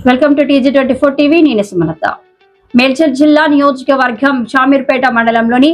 Welcome to TG24 TV. నేను సుమలత. మేడ్చల్ జిల్లా నియోజకవర్గం షామీర్పేట మండలంలోని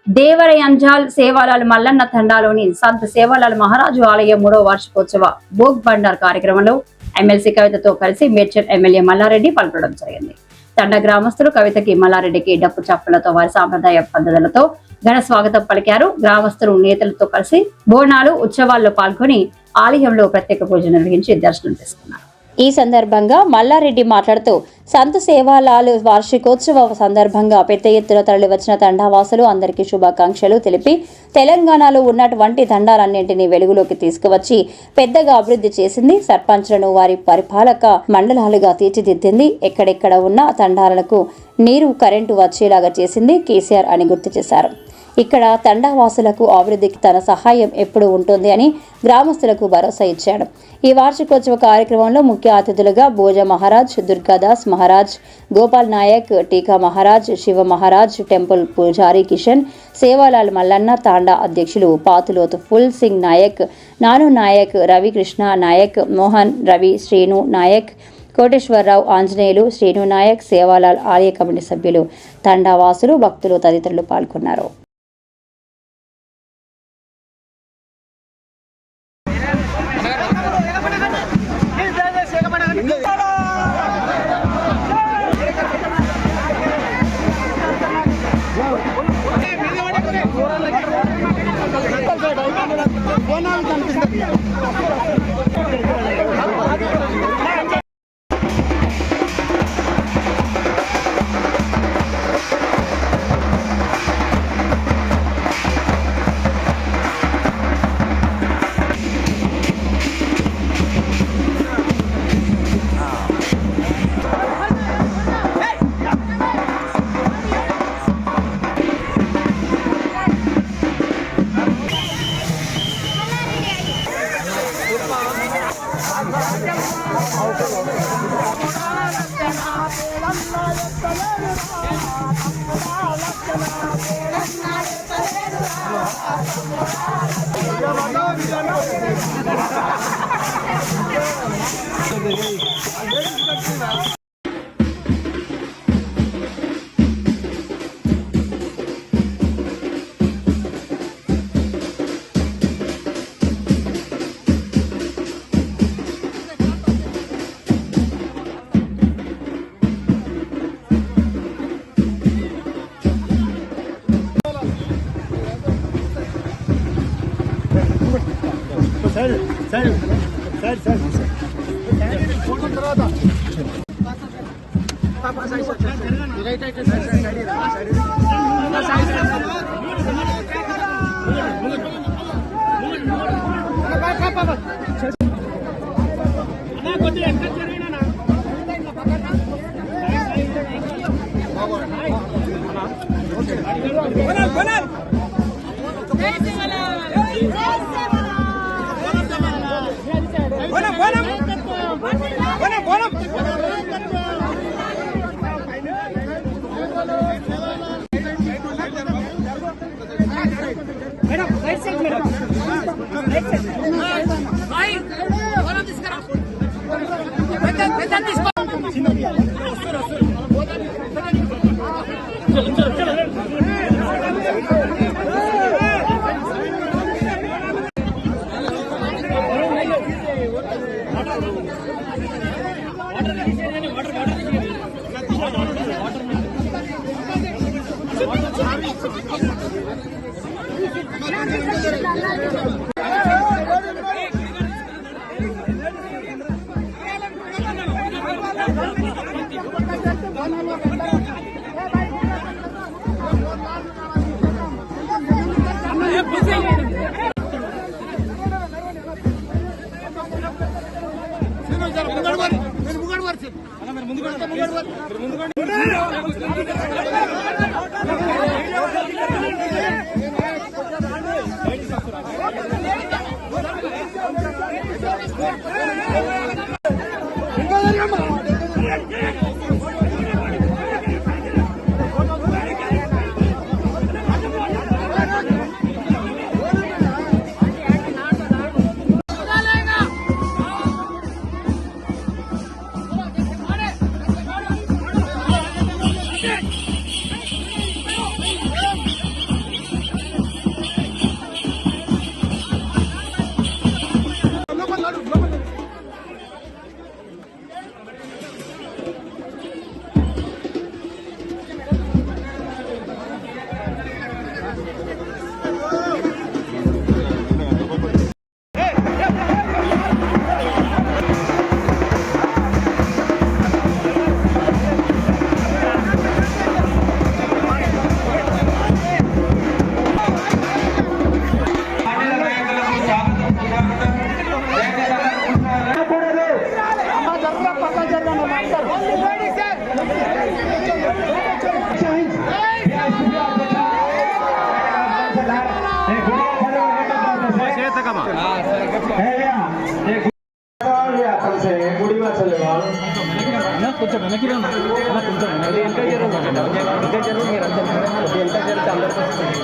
దేవరయంజాల్ సేవాలాల్ మల్లన్న తండాలోని సంత సేవాలాల్ మహారాజు ఆలయ 3వ వార్షికోత్సవ భోగ్ బండార్ కార్యక్రమంలో ఎమ్మెల్సీ కవితతో కలిసి మేడ్చల్ ఎమ్మెల్యే మల్లారెడ్డి పాల్గొనడం జరిగింది. తండా గ్రామస్తులు కవితకి మల్లారెడ్డికి డప్పు చప్పులతో వారి సాంప్రదాయ పద్ధతులతో ఘన స్వాగతం పలికారు. గ్రామస్తులు నేతలతో కలిసి బోనాలు ఉత్సవాల్లో పాల్గొని ఆలయంలో ప్రత్యేక పూజ నిర్వహించి దర్శనం చేసుకున్నారు. ఈ సందర్భంగా మల్లారెడ్డి మాట్లాడుతూ సంత సేవాలాల్ వార్షికోత్సవ సందర్భంగా పెద్ద ఎత్తున తరలివచ్చిన తండావాసులు అందరికీ శుభాకాంక్షలు తెలిపి తెలంగాణలో ఉన్నటువంటి తండాలన్నింటినీ వెలుగులోకి తీసుకువచ్చి పెద్దగా అభివృద్ధి చేసింది. సర్పంచ్లను వారి పరిపాలక మండలాలుగా తీర్చిదిద్దింది. ఎక్కడెక్కడ ఉన్న తండాలకు నీరు కరెంటు వచ్చేలాగా చేసింది కేసీఆర్ అని గుర్తు చేశారు. ఇక్కడ తండావాసులకు అభివృద్ధికి తన సహాయం ఎప్పుడు ఉంటుంది అని గ్రామస్తులకు భరోసా ఇచ్చాడు. ఈ వార్షికోత్సవ కార్యక్రమంలో ముఖ్య అతిథులుగా భోజ మహారాజ్, దుర్గాదాస్ మహారాజ్, గోపాల్ నాయక్, టీకా మహారాజ్, శివ మహారాజ్, టెంపుల్ పూజారి కిషన్, సేవాలాల్ మల్లన్న తాండా అధ్యక్షులు పాతులోతు ఫుల్ సింగ్ నాయక్, నాను నాయక్, రవికృష్ణ నాయక్, మోహన్, రవి, శ్రీను నాయక్, కోటేశ్వరరావు, ఆంజనేయులు, శ్రీను నాయక్, సేవాలాల్ ఆలయ కమిటీ సభ్యులు, తండావాసులు, భక్తులు తదితరులు పాల్గొన్నారు. కొంచెం వెనక్కి రా కొంచెం ఎంత జరుగు మీరు ఎంత జరిగితే అందరికీ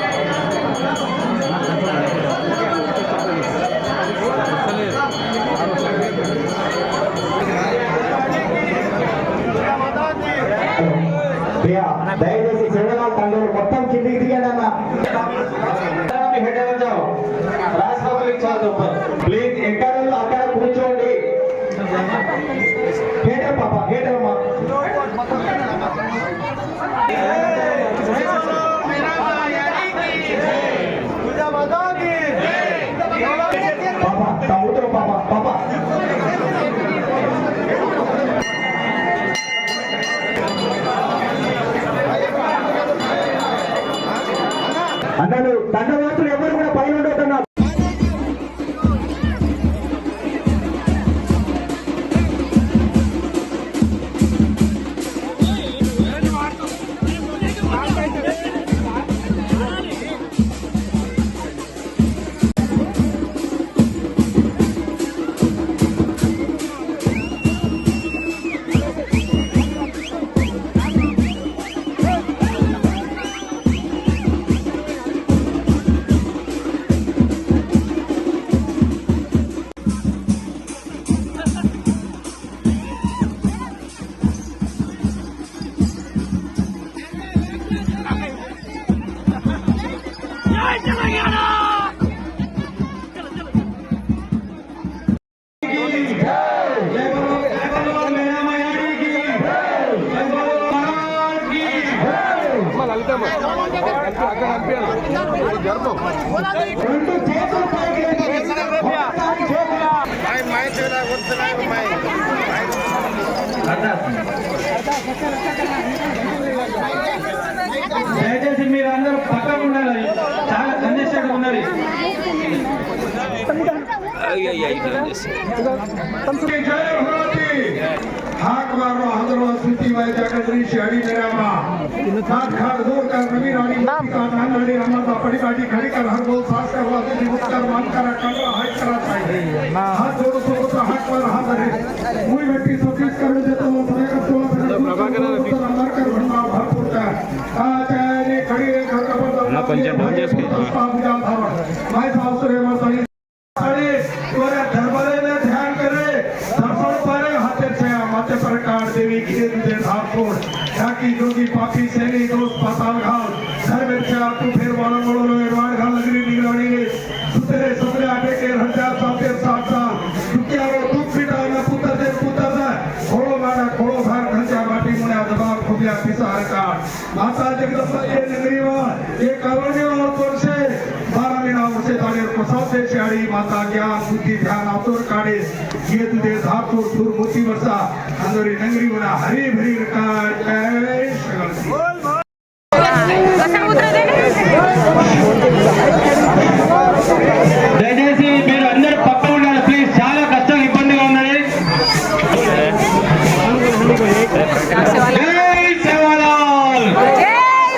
దయచేసి చివరిగా తండ్రి మొత్తం కిందికి దిగాడన్నా ప్లీజ్ ఎక్కడ అక్కడ కూర్చోండి హేటర్ పాప హేటర్ అమ్మా పాప తమ్ముడు పాప పాప అన్నాడు దండవాసులు ఎవరు కూడా పైన ఉండొద్దన్నా దయచేసి మీరు అందరూ పక్కన ఉండాలి చాలా కంజెస్టెడ్ ఉన్నది हाथ मारो हजरो स्थिति में जगदरी शहरी मेरामा हाथ खाट दूर कर रवि रानी का नाम लड़ी रामा पड़ी बाटी खड़ी कर हर बोल सांस कर वादे निमुक्त कर मान कर कंडा हाथ करा चाहिए हाथ जोड़ो तो हाथ पर हाथ रहे मुई बेटी सतीश कर दे तो अपने का तो अंदर कर भरना भरपूर का चाहे खड़ी घर का ना पंचायत डाउन చేసుకే मैं साहब से मसाली साड़ी तोरे दरबारे में ध्यान करे दर्शन पारे हाथे से माथे पर काट देवी की दे धारपुर जाकी जोगी पापी सेनी दोस्त पाताल घाल घर में से तू फिर वाला मोड़ो लो एडवांस घाल लगरी निगरानी ने सुतरे सुतरे आटे के हंजा साथे साथ साथ दुखिया रो दुख पिटा ना पुत्र दे खोलो मारा खोलो भार हंजा माटी मुने दबाव खुबिया पिसार का माता जगदम्बा ये नगरीवा ये कॉलोनी और तोर से 12 महीना उसे ताले प्रसाद से शाड़ी माता ज्ञान बुद्धि ध्यान आतुर काड़े ये तुझे धातुर सुर मोती वर्षा अंदरी नगरी बना हरी भरी का जय शगल దయచేసి మీరు అందరూ పక్క ఉండాలి ప్లీజ్ చాలా కష్టం ఇబ్బందిగా ఉన్నది జై సేవాలాల్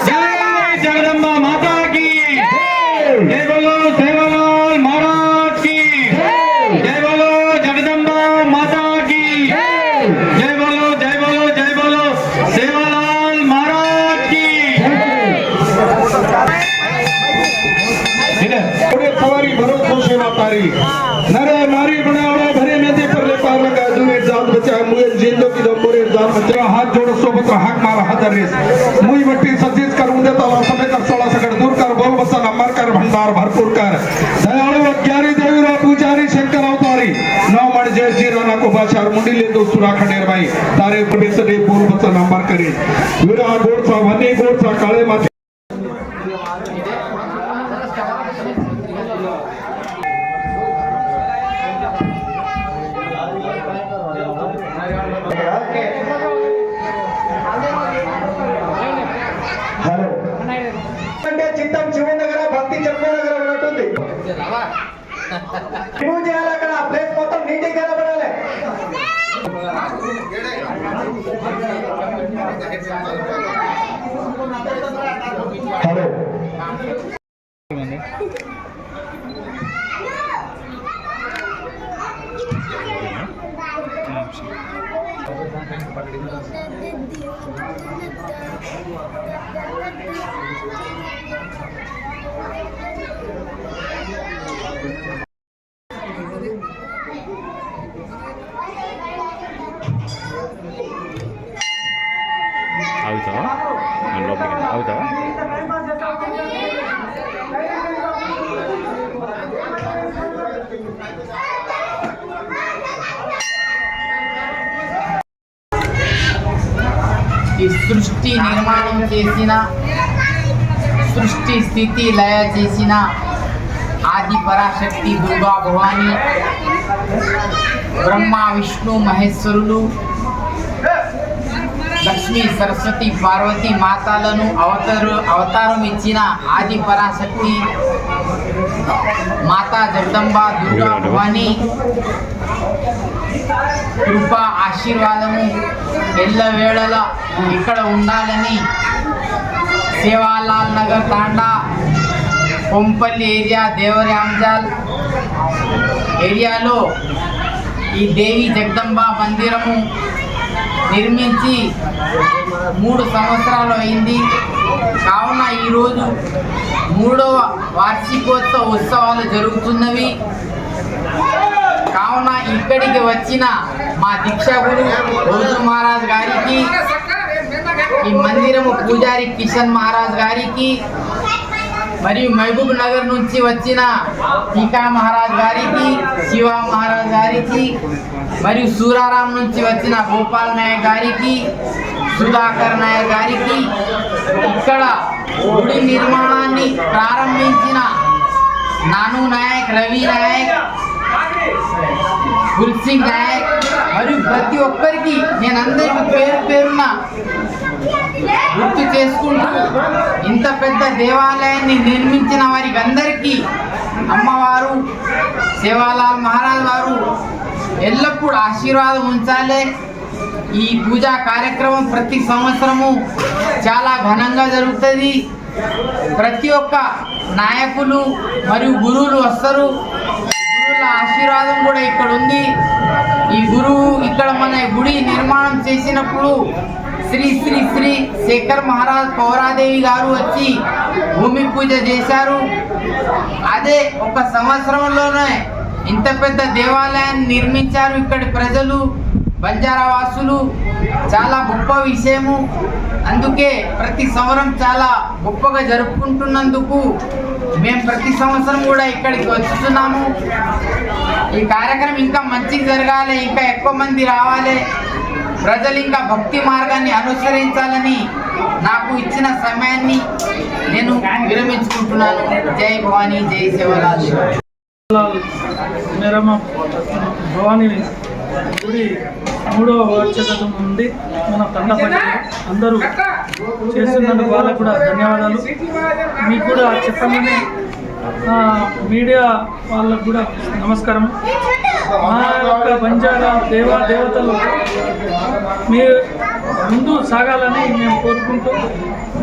జై జగదంబ మాతా की जय बोलो सेवालाल महाराज की जय बोलो जगदम्बा माता की जय बोलो सेवालाल महाराज की सवारी भरोसा सेवा तारी नरे नारी बनावड़ा भरे नदी पर ले पार लगा दूर जान बचा मुझे जिंदो की दो मोरे जान बचा हाथ जोड़ो सोबत हाथ मारा हाथ रेस मुई बट्टी सजीज कर उंदे तो समय कर 16 सेकंड दूर कर बोल बसा नंबर कर भंडार भरपूर कर दयालु अज्ञानी देवीरा पूजारी शंकर अवतारी नौ मण जय जी राणा को बाचार मुंडी ले दो सुरा खंडेर भाई तारे प्रवेश दे बोल बसा नंबर करे वीरा गोड़ सा वनी गोड़ सा काले माथे హలో అంటే చిత్తం శివనగర భక్తి చెప్పనగర ఉన్నట్టుంది రిమూవ్ చేయాలి అక్కడ ప్లేస్ మొత్తం నీట్గా కనబడాలి హలో ఆగుతావా లోపలికి ఆగుతావా ఈ సృష్టి నిర్మాణం చేసిన సృష్టి స్థితి లయ చేసిన ఆది పరాశక్తి దుర్గా భవాని బ్రహ్మ విష్ణు మహేశ్వరులు లక్ష్మీ సరస్వతి పార్వతి మాతాలను అవతారం ఇచ్చిన ఆది పరాశక్తి మాతా జగదంబ దుర్గా భవాని కృప ఆశీర్వాదము ఎల్లవేళల ఇక్కడ ఉండాలని సేవాలాల్ నగర్ తాండా కొంపల్లి ఏరియా దేవరి అంజాల్ ఏరియాలో ఈ దేవి జగదంబ మందిరము నిర్మించి 3 సంవత్సరాలు అయింది. కావున ఈరోజు 3వ వార్షికోత్సవ ఉత్సవాలు జరుగుతున్నవి. కావున ఇక్కడికి వచ్చిన మా దీక్షాగురు రోజు మహారాజ్ గారికి, ఈ మందిరము పూజారి కిషన్ మహారాజ్ గారికి, మరియు మహబూబ్ నగర్ నుంచి వచ్చిన టీకా మహారాజ్ గారికి, శివ మహారాజ్ గారికి, మరియు సూరారాం నుంచి వచ్చిన గోపాల్ నాయక్ గారికి, సుధాకర్ నాయక్ గారికి, ఇక్కడ గుడి నిర్మాణాన్ని ప్రారంభించిన నాను నాయక్, రవి నాయక్, గుల్సింగ్ నాయక్ మరియు ప్రతి ఒక్కరికి నేను అందరికీ పేరు పేరున గుర్తు చేసుకుంటూ ఇంత పెద్ద దేవాలయాన్ని నిర్మించిన వారికి అందరికీ అమ్మవారు సేవాలాల్ మహారాజ్ వారు ఎల్లప్పుడూ ఆశీర్వాదం ఉంచాలి. ఈ పూజా కార్యక్రమం ప్రతి సంవత్సరము చాలా ఘనంగా జరుగుతుంది. ప్రతి ఒక్క నాయకులు మరియు గురువులు వస్తారు. గురువుల ఆశీర్వాదం కూడా ఇక్కడ ఉంది. ఈ గురువు ఇక్కడ మన గుడి నిర్మాణం చేసినప్పుడు శ్రీ శ్రీ శ్రీ శేఖర్ మహారాజ్ పౌరాదేవి గారు వచ్చి భూమి పూజ చేశారు. అదే ఒక సంవత్సరంలోనే ఇంత పెద్ద దేవాలయాన్ని నిర్మించారు. ఇక్కడి ప్రజలు బంజారా వాసులు చాలా గొప్ప విషయము. అందుకే ప్రతి సంవత్సరం చాలా గొప్పగా జరుపుకుంటున్నందుకు మేము ప్రతి సంవత్సరం కూడా ఇక్కడికి వస్తున్నాము. ఈ కార్యక్రమం ఇంకా మంచిగా జరగాలి, ఇంకా ఎక్కువ మంది రావాలి, ప్రజలు ఇంకా భక్తి మార్గాన్ని అనుసరించాలని నాకు ఇచ్చిన సమయాన్ని నేను విరమించుకుంటున్నాను. జై భవానీ, జై సేవలాల్. మేరమ్మ భవానీ గుడి 3వ వార్షికం ఉంది మన తండపల్లి. అందరూ చేస్తున్నందుకు వాళ్ళకు కూడా ధన్యవాదాలు. మీకు కూడా చెప్పమని మీడియా వాళ్ళకు కూడా నమస్కారం. మా యొక్క బంజారా దేవతలు మీ ముందు సాగాలని మేము కోరుకుంటూ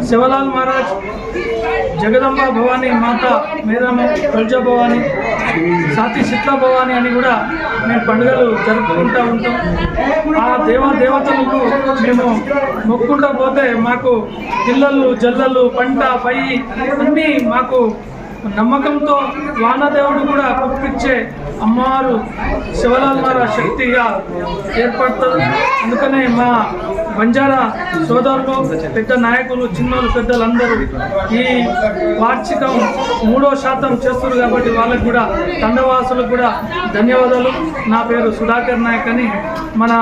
శివలాల్ మహారాజ్, జగదంబ భవానీ మాత, మేరమ్మ తుల్జా భవానీ, సాతి శిట్లా భవానీ అని కూడా మేము పండుగలు జరుపుకుంటూ ఉంటాం. ఆ దేవతలకు మేము మొక్కుంటూ పోతే మాకు పిల్లలు జల్లలు పంట పై అన్నీ మాకు నమ్మకంతో వానదేవుడు కూడా కుప్పించే అమ్మవారు శివలాల్ మహారాజ్ శక్తిగా ఏర్పడుతుంది. అందుకనే మా బంజారా సోదరులు, పెద్ద నాయకులు, చిన్నోళ్ళు, పెద్దలందరూ ఈ వార్షికం 3వ శాతం చేస్తున్నారు కాబట్టి వాళ్ళకు కూడా తండవాసులకు కూడా ధన్యవాదాలు. నా పేరు సుధాకర్ నాయక్ అని మన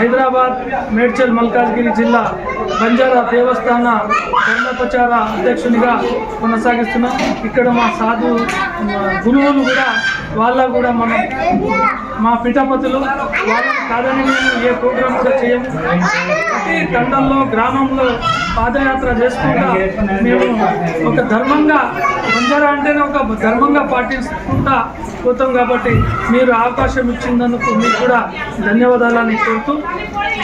హైదరాబాద్, మేడ్చల్, మల్కాజ్గిరి జిల్లా బంజారా దేవస్థాన ధర్మప్రచార అధ్యక్షునిగా కొనసాగిస్తున్నాం. ఇక్కడ మా సాధు గురువులు కూడా వాళ్ళకు కూడా మా పిఠాపతులు వాళ్ళని కాదని మేము ఏ ప్రోగ్రామ్ కూడా చేయము. ప్రతి తండంలో, గ్రామంలో పాదయాత్ర చేసుకుంటా మేము ఒక ధర్మంగా, బంజారా అంటేనే ఒక ధర్మంగా పాటించుకుంటా పోతాం. కాబట్టి మీరు అవకాశం ఇచ్చినందుకు మీకు కూడా ధన్యవాదాలని కోరుతూ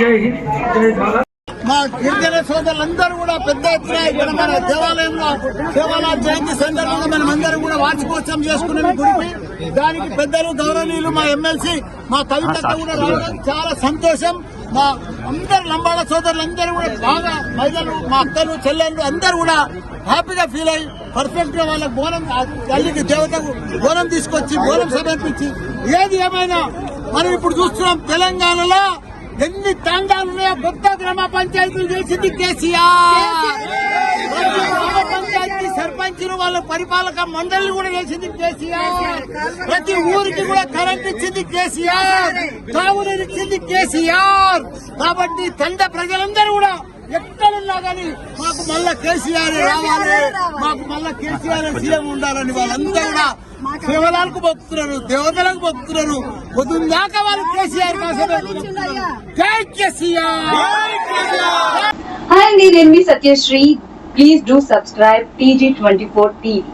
జై హింద్, జై భారత్. మా గిరిజన సోదరులందరూ కూడా పెద్ద ఎత్తున ఇక్కడ మన దేవాలయంలో దేవాలయ జయంతి సందర్భంగా మనం అందరం కూడా వార్షికోత్సవం చేసుకున్నాం గుడికి. దానికి పెద్దలు గౌరవనీయులు మా ఎమ్మెల్సీ మా కవిత కూడా రావడం చాలా సంతోషం. మా అందరు లంబాడ సోదరులందరూ కూడా బాగా మహిళలు మా అక్కలు చెల్లెళ్ళు అందరూ కూడా హ్యాపీగా ఫీల్ అయ్యి పర్ఫెక్ట్ గా వాళ్ళకి బోనం తల్లికి దేవతకు బోనం తీసుకొచ్చి బోనం సమర్పించి ఏది ఏమైనా మనం ఇప్పుడు చూస్తున్నాం తెలంగాణలో ఎన్ని తాండాలు ఉన్నాయో కొత్త గ్రామ పంచాయతీలు చేసింది కేసీఆర్. గ్రామ పంచాయతీ సర్పంచులు వాళ్ళ పరిపాలక మండలిని కూడా చేసింది కేసీఆర్. ప్రతి ఊరికి కూడా కరెంట్ ఇచ్చింది కేసీఆర్, తాగునీరు ఇచ్చింది కేసీఆర్. కాబట్టి తండ ప్రజలందరూ కూడా ఎక్కడున్నా కానీ మాకు మళ్ళా కేసీఆర్ రావాలి, మాకు మళ్ళా కేసీఆర్ సీఎం ఉండాలని వాళ్ళందరూ కూడా శివలాలకు మొక్కుతున్నారు, దేవతలకు మొక్కుతున్నారు. పొద్దున్న దాకా వాళ్ళు కేసీఆర్ కోసమే. జై కేసీఆర్. Hi, నేను మీ Satyasri. Please do subscribe TG24 TV.